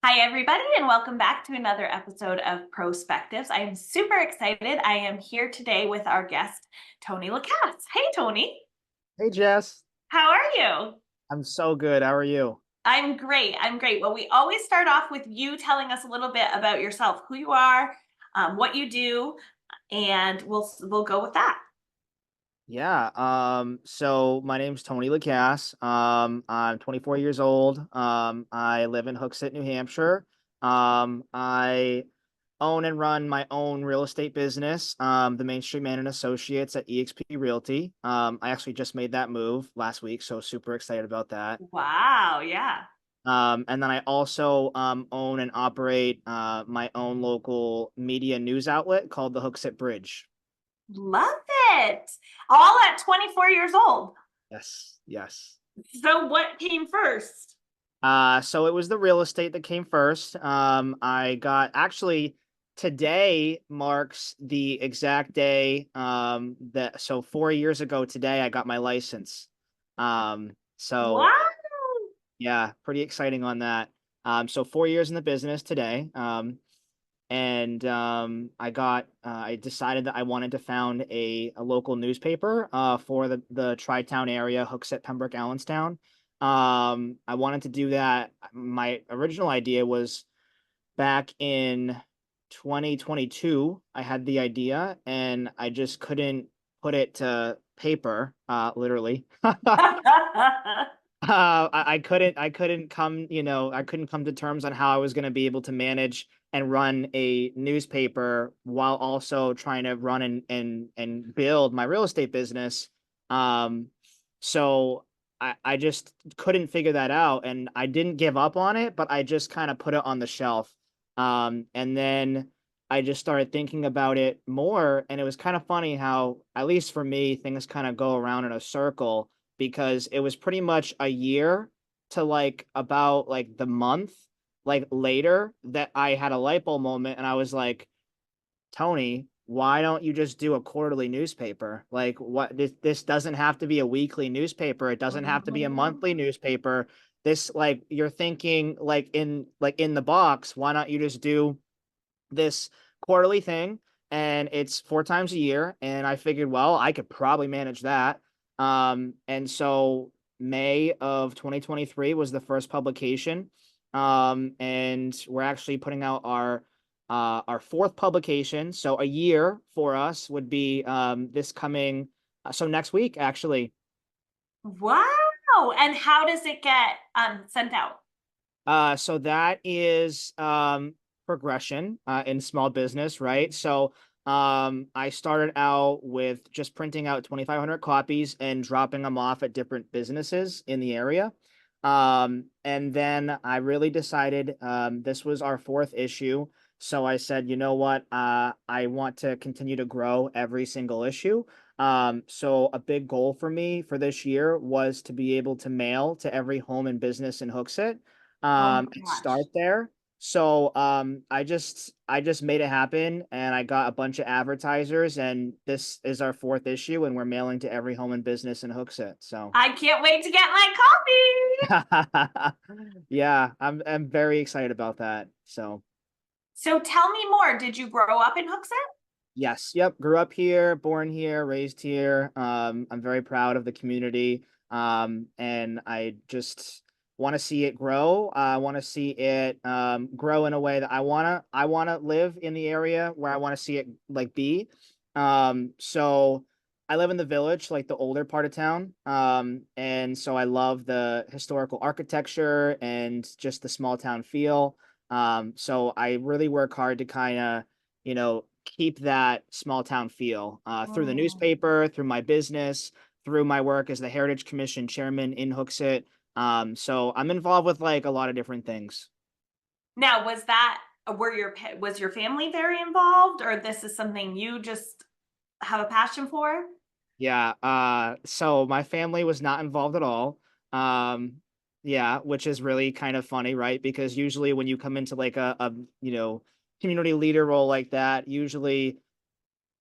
Hi, everybody, and welcome back to another episode of Prospectives. I am super excited. I am here today with our guest, Tony Lacasse. Hey, Tony. Hey Jess, How are you? I'm so good. How are you? I'm great. I'm great. Well, we always start off with you telling us a little bit about yourself, who you are, what you do, and we'll go with that. Yeah, so my name's Tony Lacasse. I'm 24 years old. I live in Hooksett, New Hampshire. I own and run my own real estate business, the Main Street Man and Associates at eXp Realty. I actually just made that move last week, so super excited about that. Wow, yeah. And then I also own and operate my own local media news outlet called the Hooksett Bridge. Love it. All at 24 years old. Yes, yes. So what came first? So it was the real estate that came first. I got actually today marks the exact day that so 4 years ago today I got my license. So Wow. yeah, pretty exciting on that. So 4 years in the business today. And I decided that I wanted to found a local newspaper for the Tri-Town area, Hooksett, Pembroke, Allenstown. I wanted to do that. My original idea was back in 2022. I had the idea and I just couldn't put it to paper, literally. I couldn't come, I couldn't come to terms on how I was going to be able to manage and run a newspaper while also trying to run and build my real estate business. So I just couldn't figure that out, and I didn't give up on it, but I just kind of put it on the shelf. And then I just started thinking about it more, and it was kind of funny how, at least for me, things kind of go around in a circle because it was pretty much a year to like about like the month like later that I had a light bulb moment and I was like, Tony, why don't you just do a quarterly newspaper? Like what this doesn't have to be a weekly newspaper. It doesn't have to be a Mhm. monthly newspaper. This like you're thinking like in the box, why not you just do this quarterly thing and it's 4 times a year and I figured well I could probably manage that and so May of 2023 was the first publication, and we're actually putting out our fourth publication, so a year for us would be this coming so next week actually. Wow. And how does it get sent out? So that is progression in small business, right? So I started out with just printing out 2,500 copies and dropping them off at different businesses in the area. And then I really decided this was our fourth issue. So I said, you know what? I want to continue to grow every single issue. So a big goal for me for this year was to be able to mail to every home and business in Hooksett, Oh my and gosh. start there. So I just made it happen and I got a bunch of advertisers and this is our fourth issue and we're mailing to every home and business in Hooksett. So I can't wait to get my copy. yeah, I'm very excited about that. So So tell me more. Did you grow up in Hooksett? yes, yep, grew up here, born here, raised here. I'm very proud of the community. And I just want to see it grow. I want to see it grow in a way that I want to live in the area where I want to see it like be. So I live in the village, like the older part of town. And so I love the historical architecture and just the small town feel. So I really work hard to kind of, keep that small town feel through the Mm. newspaper, through my business, through my work as the Heritage Commission chairman in Hooksett. So I'm involved with like a lot of different things. Now, was your family very involved, or this is something you just have a passion for? Yeah. So my family was not involved at all. Um, yeah, which is really kind of funny, right? Because usually when you come into like a community leader role like that, usually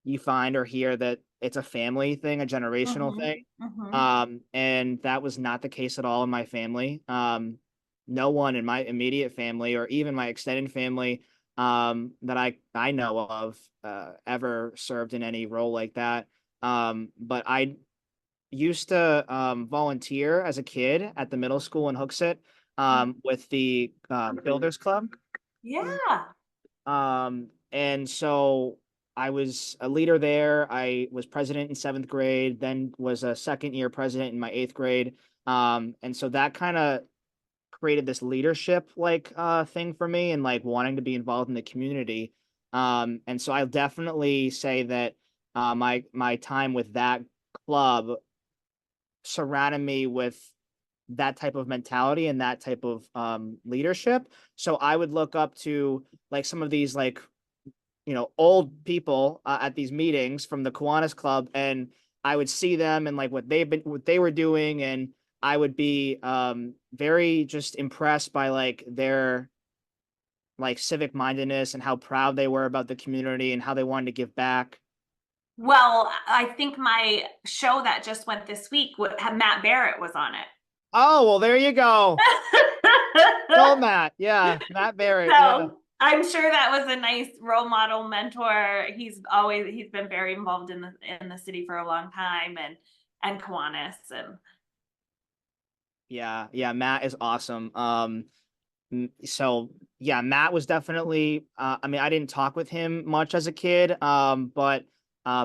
you find or hear that it's a family thing, a generational Mm-hmm. thing. Mm-hmm. And that was not the case at all in my family. no one in my immediate family or even my extended family that I know of ever served in any role like that. But I used to volunteer as a kid at the middle school in Hooksett with the Builders Club. Yeah. And so I was a leader there. I was president in seventh grade, then was a second year president in my eighth grade. And so that kind of created this leadership like thing for me and like wanting to be involved in the community. And so I'll definitely say that my time with that club surrounded me with that type of mentality and that type of leadership. So I would look up to like some of these like old people at these meetings from the Kiwanis Club, and I would see them and like what they were doing, and I would be very just impressed by like their like civic mindedness and how proud they were about the community and how they wanted to give back. Well, I think my show that just went this week, Matt Barrett was on it. Oh, well, there you go. Well, Matt, yeah, Matt Barrett, yeah. So I'm sure that was a nice role model mentor. He's been very involved in the city for a long time and Kiwanis and Yeah, Matt is awesome. So yeah, Matt was definitely I mean, I didn't talk with him much as a kid, but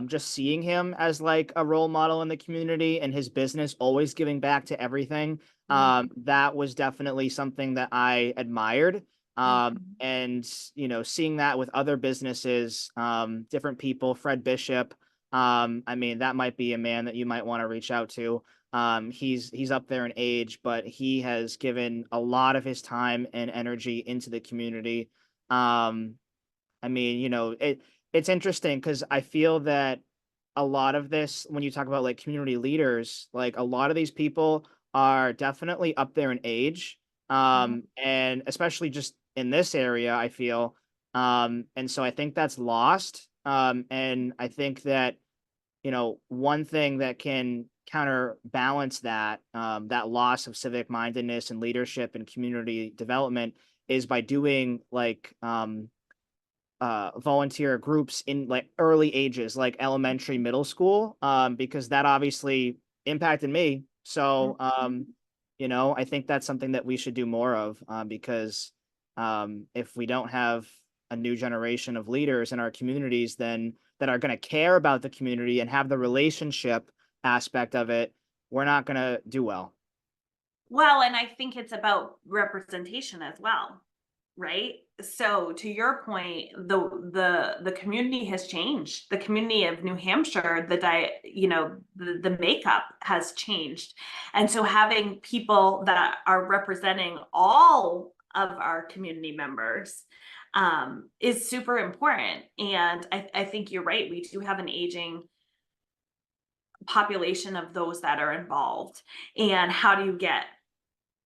just seeing him as like a role model in the community and his business always giving back to everything, that was definitely something that I admired. And seeing that with other businesses, different people, Fred Bishop, I mean, that might be a man that you might want to reach out to. He's up there in age, but he has given a lot of his time and energy into the community. I mean, it's interesting because I feel that a lot of this, when you talk about like community leaders, like a lot of these people are definitely up there in age. And especially just in this area, I feel. And so I think that's lost. And I think that one thing that can counterbalance that that loss of civic mindedness and leadership and community development is by doing like volunteer groups in like early ages, like elementary, middle school, because that obviously impacted me. So I think that's something that we should do more of, because if we don't have a new generation of leaders in our communities, then that are going to care about the community and have the relationship aspect of it, we're not going to do well. well, and I think it's about representation as well, right? So to your point, the community has changed. The community of New Hampshire, the diet, the makeup has changed. And so having people that are representing all of our community members is super important. And I think you're right. We do have an aging population of those that are involved. And how do you get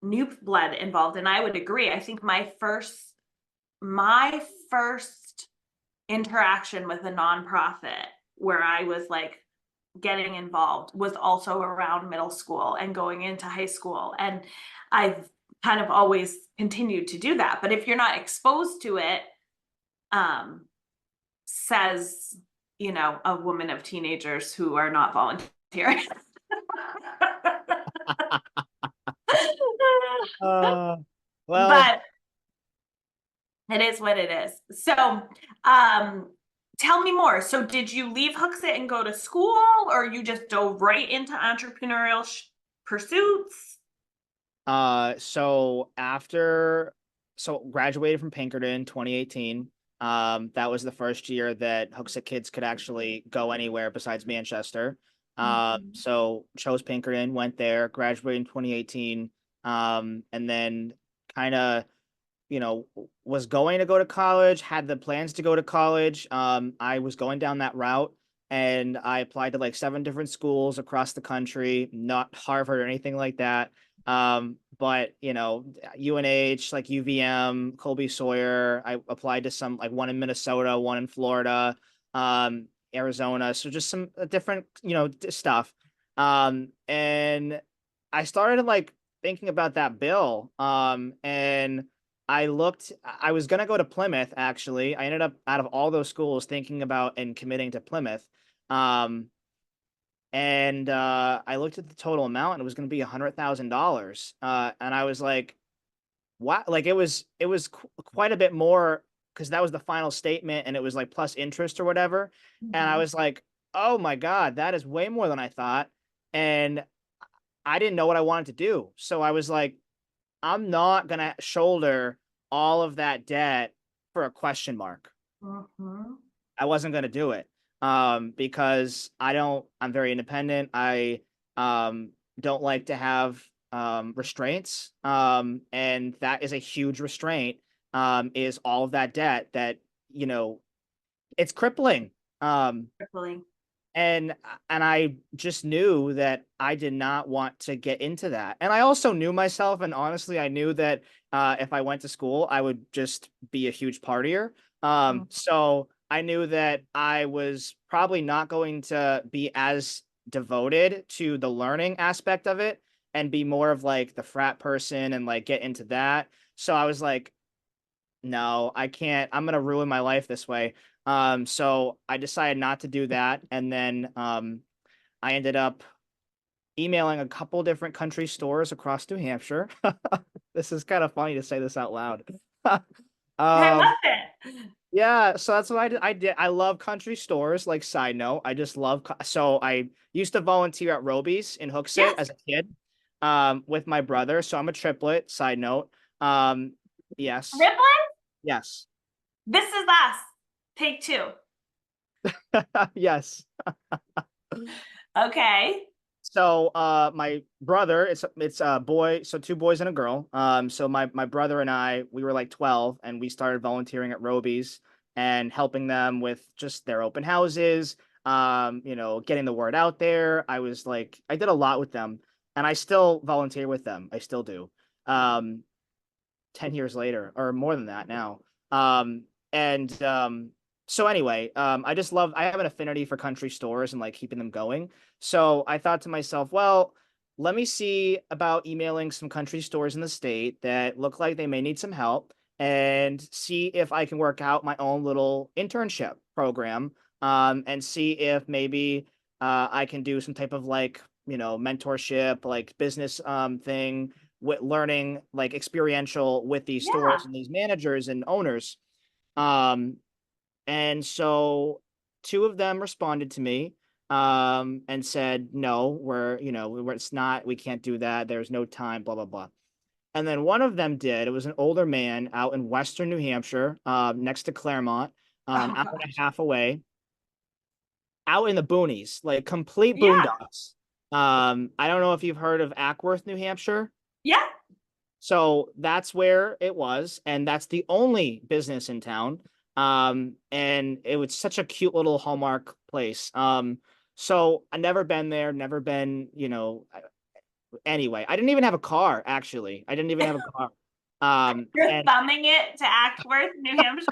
new blood involved? And I would agree. I think my first interaction with a nonprofit where I was like getting involved was also around middle school and going into high school. And I've kind of always continued to do that. But if you're not exposed to it, says, a woman of teenagers who are not volunteering. Uh, well, But it is what it is. So, tell me more. So, did you leave Hooksett and go to school, or you just dove right into entrepreneurial pursuits? so after, so graduated from Pinkerton 2018. That was the first year that Hooksett kids could actually go anywhere besides Manchester. So chose Pinkerton, went there, graduated in 2018. And then kind of, was going to go to college, had the plans to go to college. I was going down that route and I applied to like 7 different schools across the country, not Harvard or anything like that. But UNH, like UVM, Colby Sawyer. I applied to some like one in Minnesota, one in Florida, Arizona. So just some different, stuff. And I started like thinking about that bill. And I was gonna go to Plymouth actually. I ended up out of all those schools thinking about and committing to Plymouth. Um, and I looked at the total amount and it was gonna be $100,000. And I was like, wow, like it was quite a bit more because that was the final statement and it was like plus interest or whatever. And I Mhm. was like, oh my God, that is way more than I thought. And I didn't know what I wanted to do. So I was like, I'm not gonna shoulder all of that debt for a question mark. Mhm. I wasn't gonna do it. Because I'm very independent. I don't like to have restraints. And that is a huge restraint, is all of that debt that, you know, it's crippling. Um, Crippling. and I just knew that I did not want to get into that. And I also knew myself, and honestly, I knew that if I went to school, I would just be a huge partier. Mm. So I knew that I was probably not going to be as devoted to the learning aspect of it and be more of like the frat person and like get into that. So I was like, no, I can't. I'm gonna ruin my life this way. So I decided not to do that, and then I ended up emailing a couple different country stores across New Hampshire. This is kind of funny to say this out loud. I Um, love it. yeah, so that's what I did. I love country stores. Like side note, I just love. So I used to volunteer at Roby's in Hooksett Yes. as a kid, with my brother. So I'm a triplet. Side note. Yes, Ripley, yes, this is us. Take two. yes. Okay. So my brother, it's a boy, so two boys and a girl. So my brother and I, we were like 12 and we started volunteering at Roby's and helping them with just their open houses, getting the word out there. I did a lot with them and I still volunteer with them. I still do. Um 10 years later or more than that now. And So anyway, I have an affinity for country stores and like keeping them going. So I thought to myself, well, let me see about emailing some country stores in the state that look like they may need some help and see if I can work out my own little internship program, and see if maybe I can do some type of like, mentorship, like business thing with learning like experiential with these Yeah. stores and these managers and owners. Um, and so two of them responded to me and said, no, it's not, we can't do that. There's no time, blah, blah, blah. And then one of them did. It was an older man out in Western New Hampshire, next to Claremont, Oh hour and a gosh. half away, out in the boonies, like complete Yeah. boondocks. I don't know if you've heard of Ackworth, New Hampshire. Yeah. So that's where it was, and that's the only business in town. And it was such a cute little Hallmark place. So I never been there, never been, anyway, I didn't even have a car, actually. I didn't even have a car. You're And thumbing it to Actworth, New Hampshire.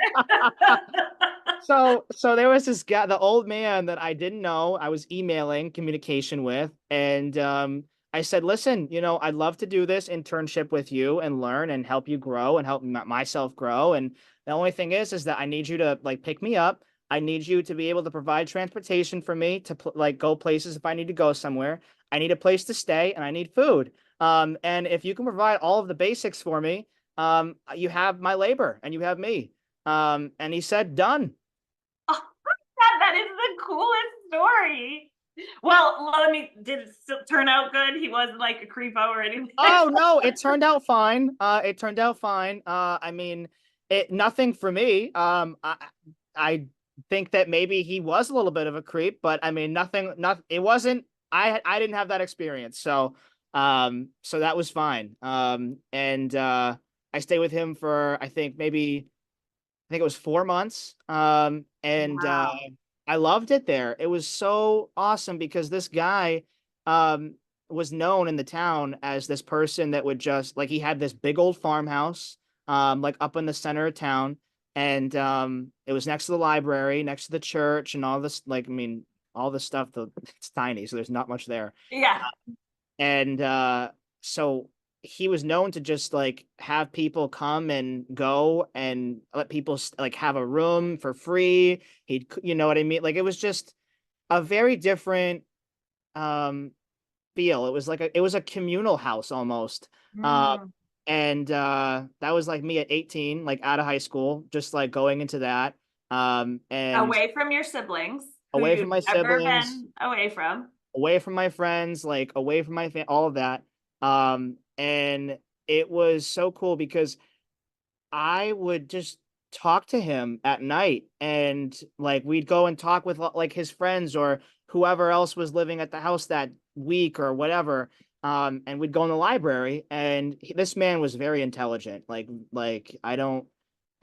so there was this guy, the old man that I didn't know, I was emailing communication with, and I said, "Listen, I'd love to do this internship with you and learn and help you grow and help myself grow. And the only thing is that I need you to like pick me up. I need you to be able to provide transportation for me to like go places if I need to go somewhere. I need a place to stay and I need food. And if you can provide all of the basics for me, you have my labor and you have me." And he said, "Done." Oh, that is the coolest story. Well, did it still turn out good? He wasn't like a creepo or anything. Oh no, it turned out fine. It turned out fine. I mean, nothing for me. I think that maybe he was a little bit of a creep, but I mean, not it wasn't. I didn't have that experience, so that was fine. And I stayed with him for I think it was 4 months. And Wow. I loved it there. It was so awesome because this guy um, was known in the town as this person that would just like he had this big old farmhouse, like up in the center of town, and it was next to the library, next to the church, and all this. Like, I mean, all the stuff. It's tiny, so there's not much there. Yeah. And so he was known to just like have people come and go and let people like have a room for free. He'd, you know what I mean? Like it was just a very different um feel. It was a communal house almost. Mm. And that was like me at 18, like out of high school, just like going into that. And Away from your siblings who away from you'd my never siblings, been away from. away from my friends, like away from my all of that. And it was so cool because I would just talk to him at night and like we'd go and talk with like his friends or whoever else was living at the house that week or whatever. And we'd go in the library and this man was very intelligent. I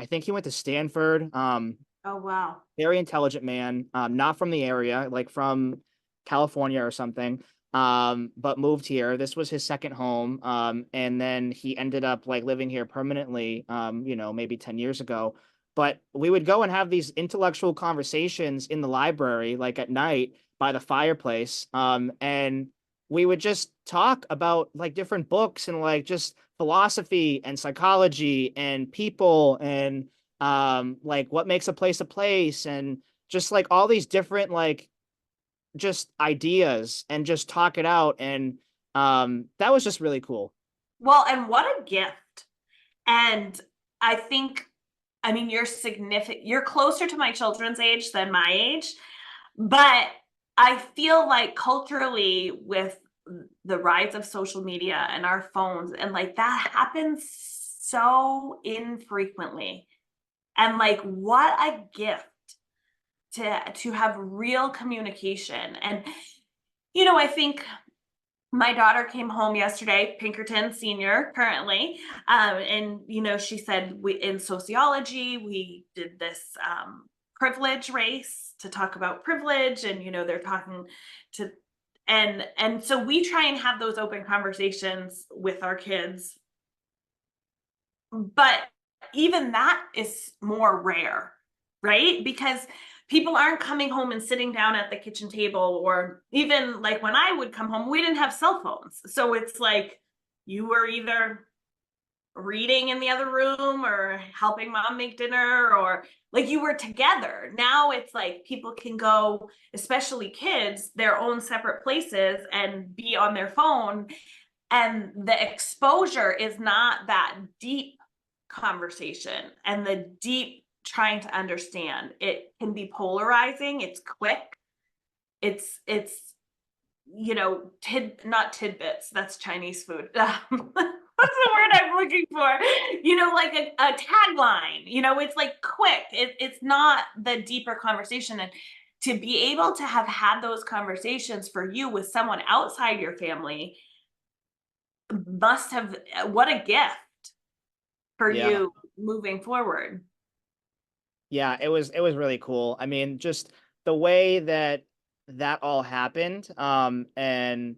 think he went to Stanford. Oh, wow. Very intelligent man, not from the area, like from California or something, but moved here. This was his second home, and then he ended up like living here permanently, maybe 10 years ago. But we would go and have these intellectual conversations in the library, like at night by the fireplace, and we would just talk about like different books and like just philosophy and psychology and people and like what makes a place and just like all these different like just ideas and just talk it out and that was just really cool. Well, and what a gift. And I think, I mean, you're significant, you're closer to my children's age than my age, but I feel like culturally with the rise of social media and our phones and like that happens so infrequently. And like what a gift to have real communication. And I think my daughter came home yesterday, Pinkerton senior currently, and she said we in sociology we did this privilege race to talk about privilege, and they're talking to, and so we try and have those open conversations with our kids, but even that is more rare, right? Because people aren't coming home and sitting down at the kitchen table, or even like when I would come home, we didn't have cell phones. So it's like you were either reading in the other room or helping mom make dinner, or like you were together. Now it's like people can go, especially kids, their own separate places and be on their phone. And the exposure is not that deep conversation and the deep trying to understand. It can be polarizing, it's quick, it's not tidbits, that's Chinese food. What's the word I'm looking for? Like a tagline, it's like quick, it's not the deeper conversation. And to be able to have had those conversations for you with someone outside your family must have, what a gift for Yeah. you moving forward. Yeah, it was really cool. I mean, just the way that that all happened, and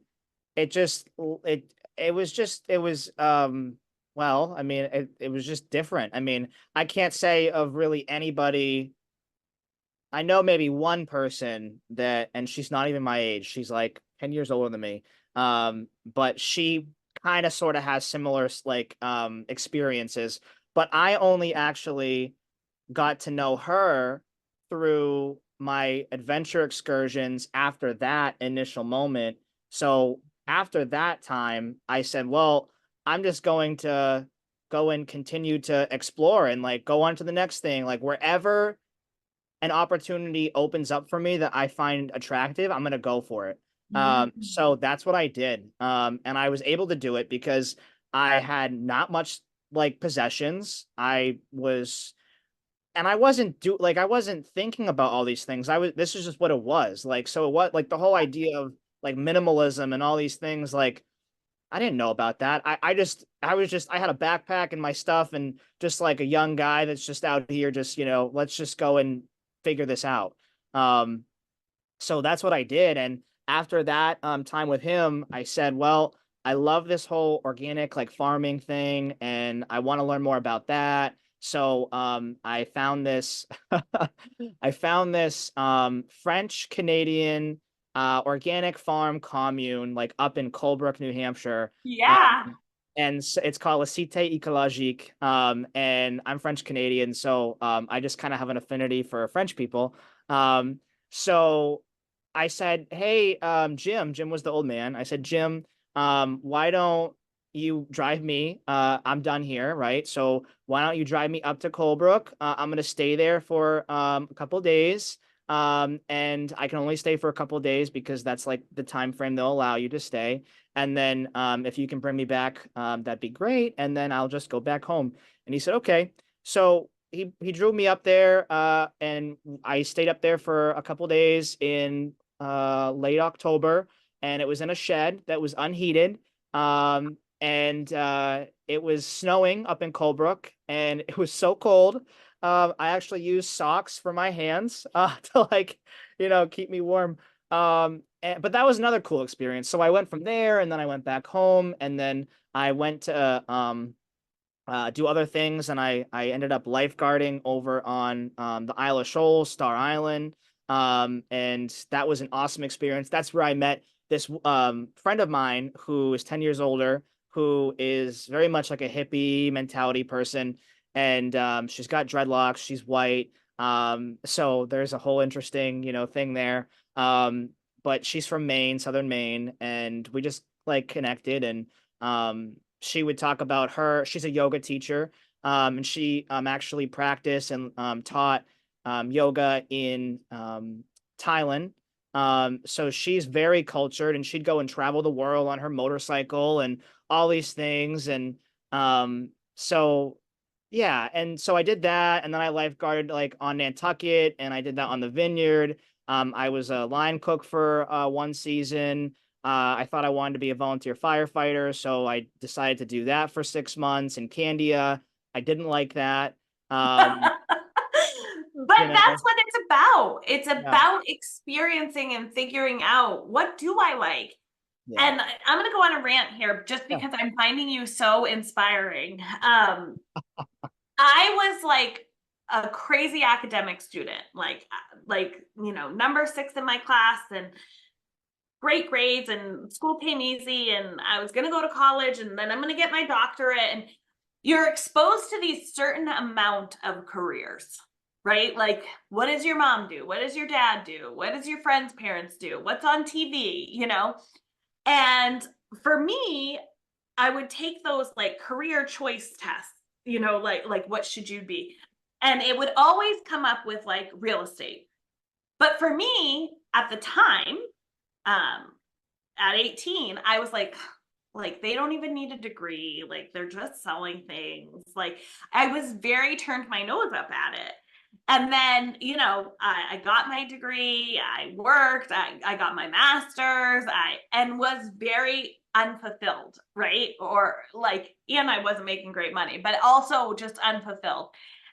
it just it was well, I mean, it was just different. I mean, I can't say of really anybody. I know maybe one person that, and she's not even my age. She's like 10 years older than me. But she kind of sort of has similar like experiences, but I only actually got to know her through my adventure excursions after that initial moment. So after that time, I said, well, I'm just going to go and continue to explore and like go on to the next thing. Like wherever an opportunity opens up for me that I find attractive, I'm going to go for it. Mm-hmm. So that's what I did. And I was able to do it because I had not much like possessions. I wasn't thinking about all these things. This is just what it was. Like, so what, like the whole idea of like minimalism and all these things, like, I didn't know about that. I had a backpack and my stuff and just like a young guy that's just out here, just, let's just go and figure this out. Um, so that's what I did. And after that time with him, I said, well, I love this whole organic like farming thing and I want to learn more about that. So I found this I found this French Canadian organic farm commune like up in Colebrook, New Hampshire. Yeah. and it's called La Cité Écologique. And I'm French Canadian, so I just kind of have an affinity for French people. Um, so I said, "Hey, Jim." Jim was the old man. I said, "Jim, why don't you drive me? I'm done here, right? So why don't you drive me up to Colebrook? I'm gonna stay there for a couple days." And I can only stay for a couple days because that's like the time frame they'll allow you to stay. And then if you can bring me back, that'd be great. And then I'll just go back home. And he said, okay. So he drove me up there, and I stayed up there for a couple days in late October, and it was in a shed that was unheated. And it was snowing up in Colebrook, and it was so cold. I actually used socks for my hands to like, keep me warm. But that was another cool experience. So I went from there, and then I went back home, and then I went to do other things, and I ended up lifeguarding over on the Isle of Shoals, Star Island, and that was an awesome experience. That's where I met this friend of mine who is 10 years older, who is very much like a hippie mentality person, and she's got dreadlocks. She's white, so there's a whole interesting thing there. But she's from Maine, Southern Maine, and we just like connected, and she would talk about she's a yoga teacher, and she actually practiced and taught yoga in Thailand. So she's very cultured, and she'd go and travel the world on her motorcycle and all these things. And so yeah, and so I did that, and then I lifeguarded like on Nantucket, and I did that on the Vineyard. I was a line cook for one season. I thought I wanted to be a volunteer firefighter, so I decided to do that for 6 months in Candia. I didn't like that. Um, But you that's know, what it's about. It's yeah, about experiencing and figuring out, what do I like? yeah, And I'm going to go on a rant here just yeah. because I'm finding you so inspiring. I was like a crazy academic student, number six in my class, and great grades, and school came easy, and I was going to go to college, and then I'm going to get my doctorate. And you're exposed to these certain amount of careers, right? Like, what does your mom do? What does your dad do? What does your friends' parents do? What's on TV? And for me, I would take those like career choice tests, like what should you be? And it would always come up with like real estate. But for me at the time, um, at 18, I was like they don't even need a degree, like they're just selling things. Like, I was very turned my nose up at it. And then, I got my degree, I worked, I got my master's, and was very unfulfilled, right? Or like, and I wasn't making great money, but also just unfulfilled.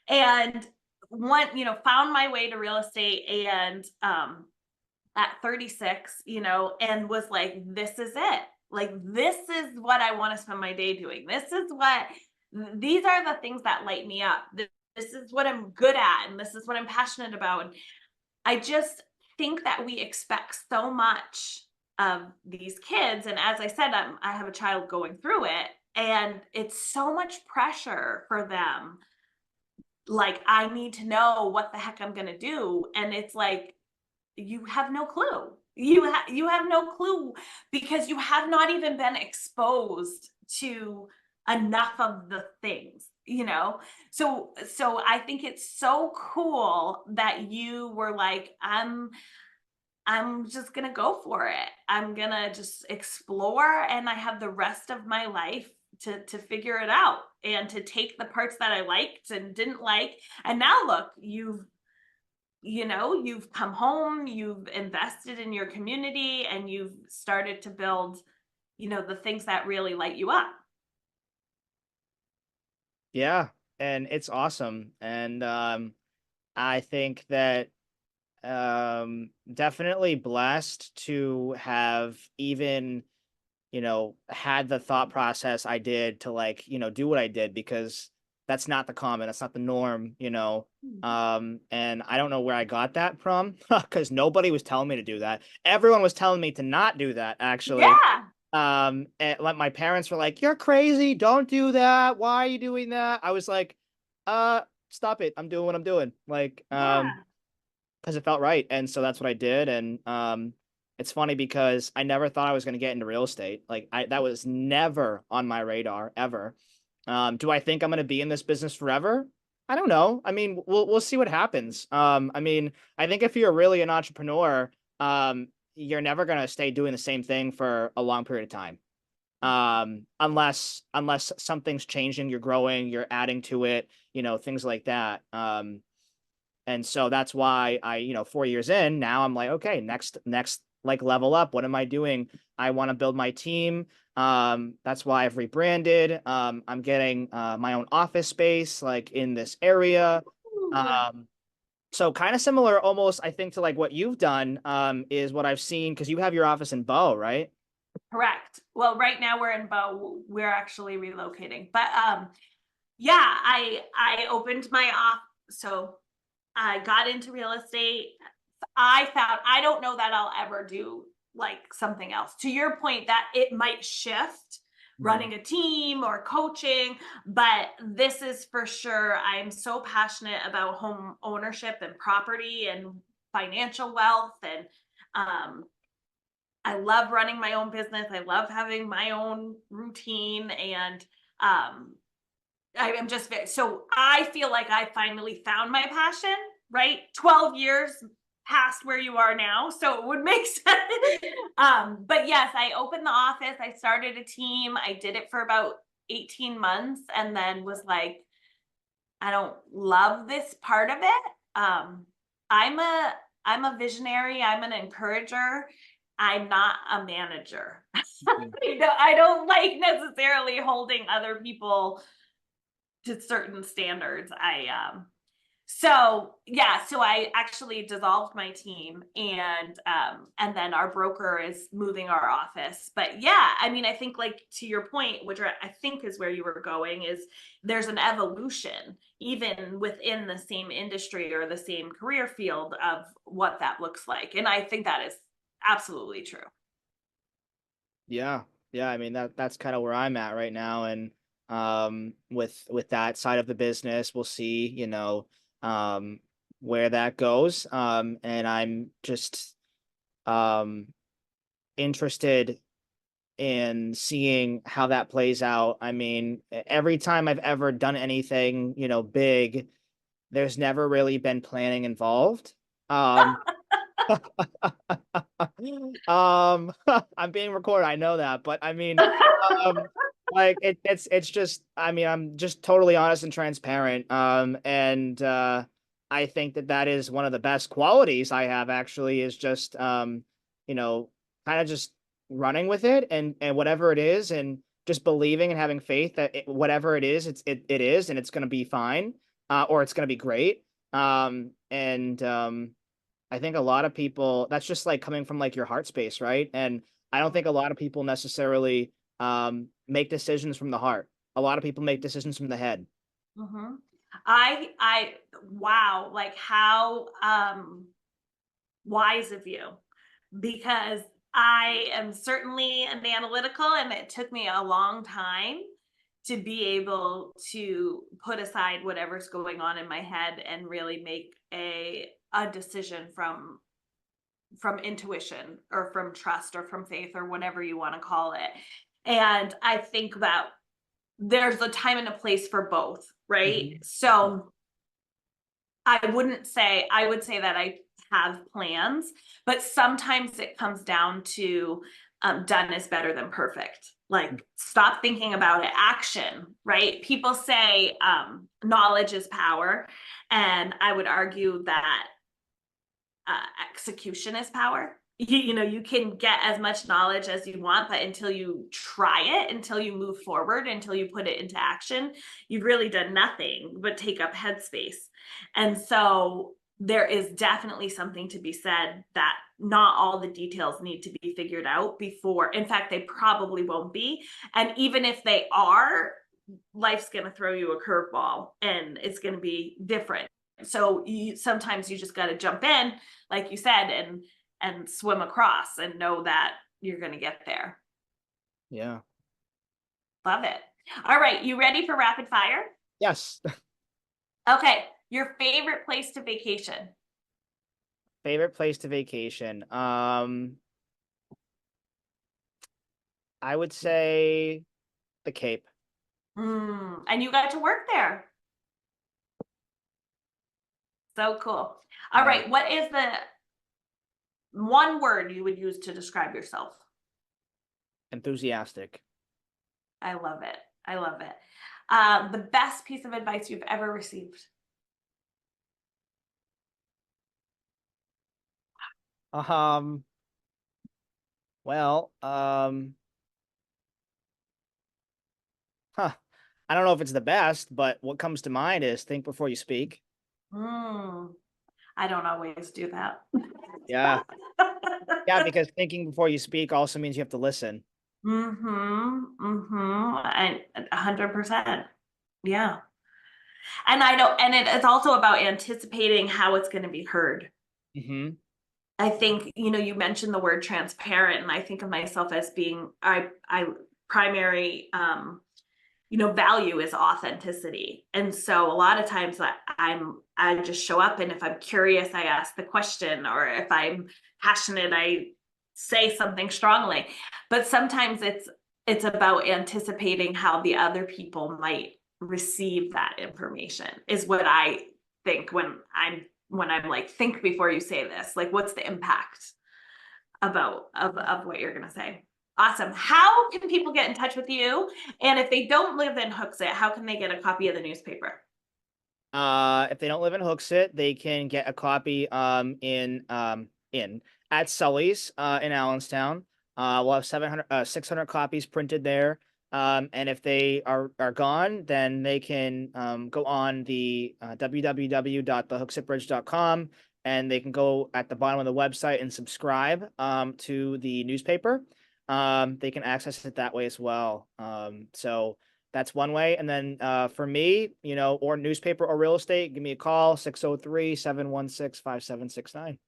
And found my way to real estate, and at 36, and was like, this is it. Like, this is what I want to spend my day doing. These are the things that light me up. This is what I'm good at, and this is what I'm passionate about. And I just think that we expect so much of these kids. And as I said, I have a child going through it, and it's so much pressure for them. Like, I need to know what the heck I'm going to do. And it's like, you have no clue. You have no clue, because you have not even been exposed to enough of the things. So I think it's so cool that you were like, I'm just gonna go for it. I'm gonna just explore, and I have the rest of my life to figure it out, and to take the parts that I liked and didn't like. And now look, you've come home, you've invested in your community, and you've started to build, the things that really light you up. Yeah, and it's awesome. And I think that definitely blessed to have even had the thought process I did to like do what I did, because that's not the norm. And I don't know where I got that from because nobody was telling me to do that. Everyone was telling me to not do that, actually. Yeah. And like my parents were like, "You're crazy. Don't do that. Why are you doing that?" I was like, stop it. I'm doing what I'm doing." Like, Yeah. because it felt right. And so that's what I did. And it's funny because I never thought I was going to get into real estate. Like that was never on my radar ever. Do I think I'm going to be in this business forever? I don't know. I mean, we'll see what happens. I mean, I think if you're really an entrepreneur, you're never going to stay doing the same thing for a long period of time. Unless something's changing, you're growing, you're adding to it, things like that. And so that's why 4 years in now, I'm like, okay, next, like level up. What am I doing? I want to build my team. That's why I've rebranded. I'm getting my own office space, like in this area. Ooh. So kind of similar almost, I think, to like what you've done, is what I've seen, because you have your office in Bow, right? Correct. Well, right now we're in Bow. We're actually relocating. But yeah, I opened my off so I got into real estate. I don't know that I'll ever do like something else. To your point, that it might shift Mhm. running a team or coaching, but this is for sure. I'm so passionate about home ownership and property and financial wealth. And I love running my own business. I love having my own routine. And I am just so I feel like I finally found my passion, right? 12 years past where you are now. So it would make sense. But yes, I opened the office. I started a team. I did it for about 18 months and then was like, I don't love this part of it. I'm a I'm a visionary. I'm an encourager. I'm not a manager. I don't like necessarily holding other people to certain standards. So yeah, so I actually dissolved my team and then our broker is moving our office. But yeah, I mean, I think like to your point, which I think is where you were going, is there's an evolution even within the same industry or the same career field of what that looks like. And I think that is absolutely true. Yeah. Yeah, I mean that's kind of where I'm at right now. And with that side of the business, we'll see, um where that goes. And I'm just um interested in seeing how that plays out. I mean, every time I've ever done anything, big, there's never really been planning involved. Um I'm being recorded, I know that, but I mean, um, like it's just, I mean, I'm just totally honest and transparent. And I think that is one of the best qualities I have actually, is just you know, kind of just running with it, and whatever it is, and just believing and having faith that whatever it is, it is, and it's going to be fine, or it's going to be great. And I think a lot of people, that's just like coming from like your heart space, right? And I don't think a lot of people necessarily make decisions from the heart. A lot of people make decisions from the head. Mm-hmm. I wow, like how wise of you, because I am certainly an analytical and it took me a long time to be able to put aside whatever's going on in my head and really make a decision from intuition or from trust or from faith or whatever you want to call it. And I think that there's a time and a place for both, right? Mhm. So I would say that I have plans, but sometimes it comes down to done is better than perfect. Like, stop thinking about it, action, right? People say knowledge is power. And I would argue that execution is power. You can get as much knowledge as you want, but until you try it, until you move forward, until you put it into action, you've really done nothing but take up headspace. And so there is definitely something to be said that not all the details need to be figured out before. In fact, they probably won't be. And even if they are, life's going to throw you a curveball and it's going to be different. So sometimes you just got to jump in, like you said, and swim across and know that you're going to get there. Yeah. Love it. All right, you ready for rapid fire? Yes. Okay, your favorite place to vacation? Favorite place to vacation. I would say the Cape. And you got to work there. So cool. All Yeah. right, what is the one word you would use to describe yourself? Enthusiastic. I love it. I love it. The best piece of advice you've ever received? Um, well, huh. I don't know if it's the best, but what comes to mind is think before you speak. Hmm. I don't always do that. Yeah. Yeah, because thinking before you speak also means you have to listen. And 100%. Yeah. And I know, and it's also about anticipating how it's going to be heard. Hmm. I think, you mentioned the word transparent, and I think of myself as being I primary value is authenticity. And so a lot of times I just show up, and if I'm curious, I ask the question, or if I'm passionate, I say something strongly. But sometimes it's about anticipating how the other people might receive that information, is what I think when I'm like, think before you say this, like, what's the impact of what you're going to say. Awesome. How can people get in touch with you? And if they don't live in Hooksett, how can they get a copy of the newspaper? If they don't live in Hooksett, they can get a copy in at Sully's in Allenstown. We'll have 600 copies printed there. And if they are gone, then they can go on the www.thehooksettbridge.com, and they can go at the bottom of the website and subscribe to the newspaper. They can access it that way as well. So that's one way. And then for me, or newspaper or real estate, give me a call, 603-716-5769.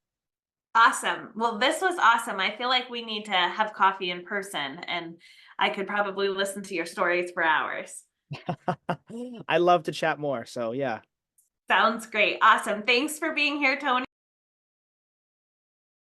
Awesome. Well, this was awesome. I feel like we need to have coffee in person, and I could probably listen to your stories for hours. I love to chat more. So yeah. Sounds great. Awesome. Thanks for being here, Tony.